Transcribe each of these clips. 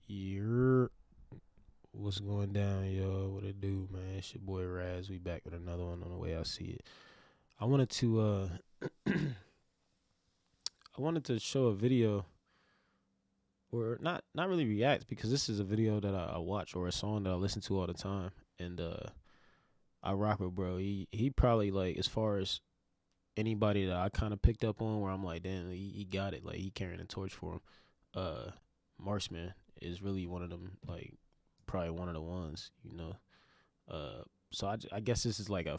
You're what's going down, yo? What it do, man? It's your boy Raz. We back with another one on the way I see it. I wanted to I wanted to show a video or not really react because this is a video that I watch or a song that I listen to all the time. And I rock with bro. He probably like as far as anybody that I kind of picked up on where I'm like, damn, he got it. Like he carrying a torch for him. MARKSMAN is really one of them, like probably one of the ones, you know. So I guess this is like a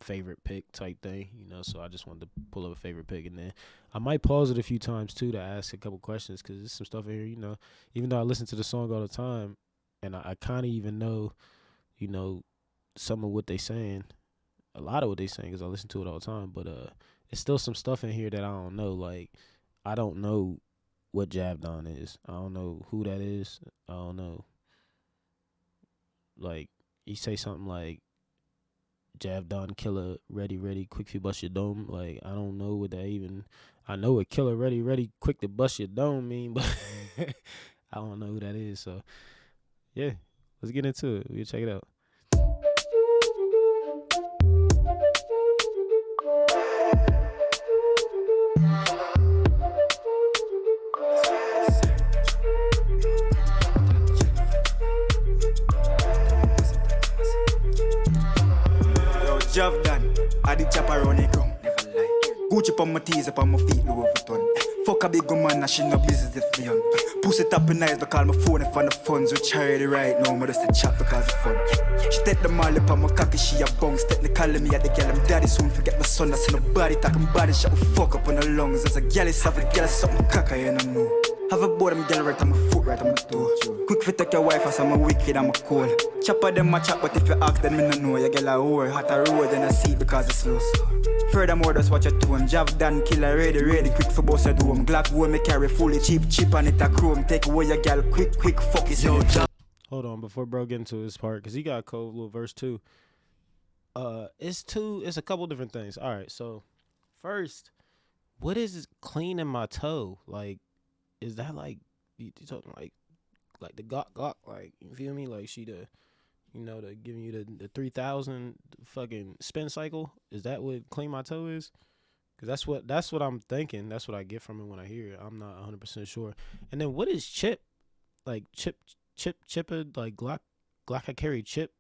favorite pick type thing, you know. So I just wanted to pull up a favorite pick, and then I might pause it a few times too to ask a couple questions because there's some stuff in here, you know. Even though I listen to the song all the time, and I kind of even know, you know, some of what they saying, a lot of what they saying because I listen to it all the time. But it's still some stuff in here that I don't know. Like I don't know what Jabdon is. I don't know who that is. I don't know. Like you say something like Jabdon killer ready quick to bust your dome. Like I don't know what that even. I know what killer ready quick to bust your dome mean, but I don't know who that is. So yeah, let's get into it. We'll check it out. Javdan, I did chop around the ground, never lie. Gucci on my tees, up on my feet, Louis Vuitton. Fuck a big woman, and she no business if me on. Pussy tapping nice, but call my phone if on the funds. We charity right now, but just a chat because of fun. She take the molly up on my cocky, she a bounce. Technically me at the girl, I'm daddy soon. Forget my son, I see nobody talking body shot. We fuck up on the lungs. There's a girl, it's have a girl, something cocky, you don't know. Have a board, I'm girl right on my foot, right on my toe. Quick fit take your wife, as I'm a wicked, I'm a cool. Chopper them a chop, but if you ask them, me no know. You get a whore, hot a road, then I see it because it's slow. Furthermore, just watch your tone. Javdan killer, ready, quick for boss a doom. Glock wool me carry fully cheap on it a chrome. Take away your gal, quick, focus on it. Hold on, before bro get into his part, because he got a cold little verse too. It's a couple different things. All right, so first, what is cleaning my toe? Like, is that like you talking like the gawk, like you feel me? Like she the you know the giving you the 3,000 fucking spin cycle? Is that what clean my toe is? Cause that's what I'm thinking. That's what I get from it when I hear it. I'm not 100% sure. And then what is chip? Like chipper like Glock I carry chip.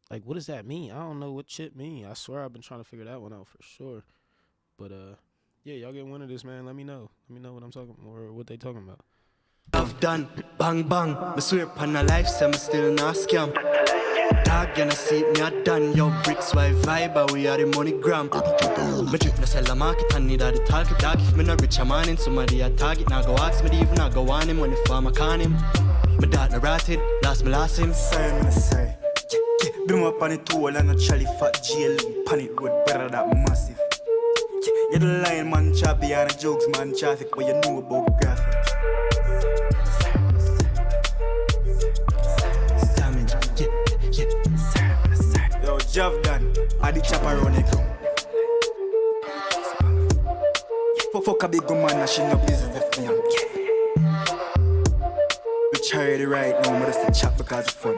Like what does that mean? I don't know what chip mean. I swear I've been trying to figure that one out for sure. But yeah, y'all get one of this, man. Let me know. Let me know what I'm talking or what they talking about. I've done bang bang. Me swear upon a life, say me still not scam. Dog gonna see me a done. Yo bricks why vibe, we are the money gram. Me drip no sell the market and need all the target. Dog if me no rich a man in somebody a target. Now go ask me even now go on him when the farmer can him. Me dad no ratted, lost me last him. Say. Bring up on the tool and a Charlie fat jail. Panic road better that massive. You're the lion man, choppy and the jokes man, traffic. What you know about graphic? Yo, Javdan, I did chop around the ground. Fuck a big woman, and she no business if me on. We charity right now, but just a chat because of fun.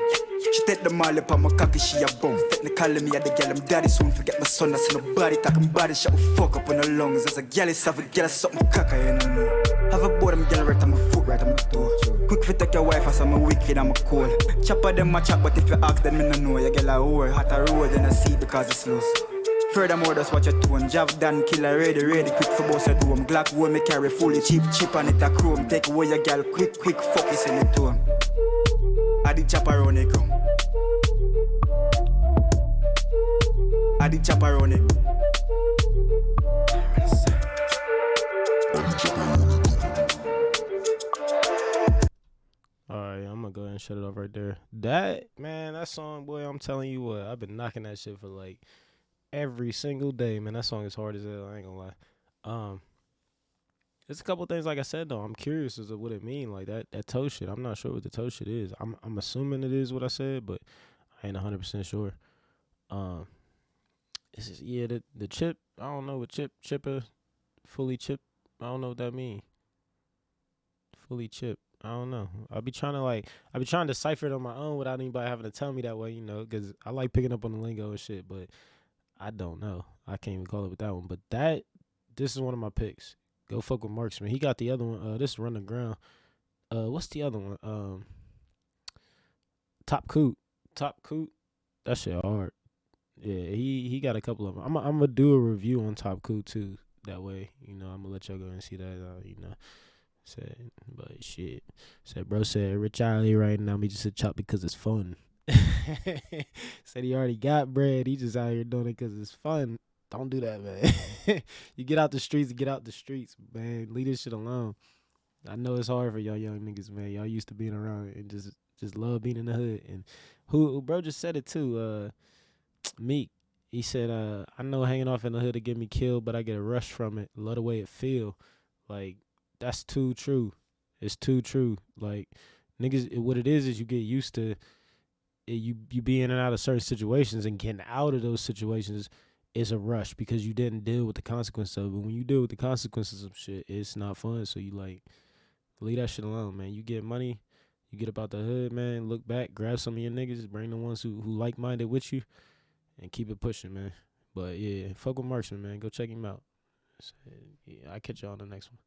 She take the molly up on my cocky, she a bounce. Technically me at the girl, I'm daddy soon. Forget my son, I see nobody talking body shot. We fuck up on the lungs. There's a girl, it's have a girl, something cocky, you don't know. Have a board, I'm girl right on my foot, right on my toe. Quick fit take your wife, as I'm a wicked, I'm a cool. Chopper them a chop, but if you ask them, me no know. You get a whore, hot a road, then I see it because it's slow. Furthermore, just watch your tone. Javdan killer, ready, quick for boss a doom. Glock wool me carry fully cheap on it a chrome. Take away your gal, quick, focus in the tone. I did chop around the ground. I did chop around it. Alright, I'm gonna go ahead and shut it off right there. That man, that song, boy, I'm telling you what, I've been knocking that shit for like every single day, man. That song is hard as hell, I ain't gonna lie. There's a couple things like I said though. I'm curious as to what it mean, like that toe shit. I'm not sure what the toe shit is. I'm assuming it is what I said, but I ain't 100% sure. It's just, yeah, the chip. I don't know what chipper, fully chip. I don't know what that mean. fully chipped. I don't know. I be trying to decipher it on my own without anybody having to tell me that way, because I like picking up on the lingo and shit, but I don't know. I can't even call it with that one. But this is one of my picks. Go fuck with Marksman. He got the other one. This is Run the Ground. What's the other one? Top Coot. That shit hard. Yeah, he got a couple of them. I'm gonna do a review on Top Coot too. That way, I'm gonna let y'all go and see that. Said, but shit. Bro said Rich Alley right now. Me just a chop because it's fun. Said he already got bread. He just out here doing it because it's fun. Don't do that, man. You get out the streets, man. Leave this shit alone. I know it's hard for y'all young niggas, man. Y'all used to being around and just love being in the hood. And who bro just said it too. Meek. He said, I know hanging off in the hood to get me killed, but I get a rush from it. Love the way it feel. Like, that's too true. It's too true. Like, niggas, what it is you get used to you be in and out of certain situations, and getting out of those situations is a rush because you didn't deal with the consequences of it. When you deal with the consequences of shit, it's not fun. So you leave that shit alone, man. You get money, you get up out the hood, man. Look back, grab some of your niggas, bring the ones who like-minded with you, and keep it pushing, man. But yeah, fuck with Marksman, man. Go check him out. So, yeah, I'll catch y'all on the next one.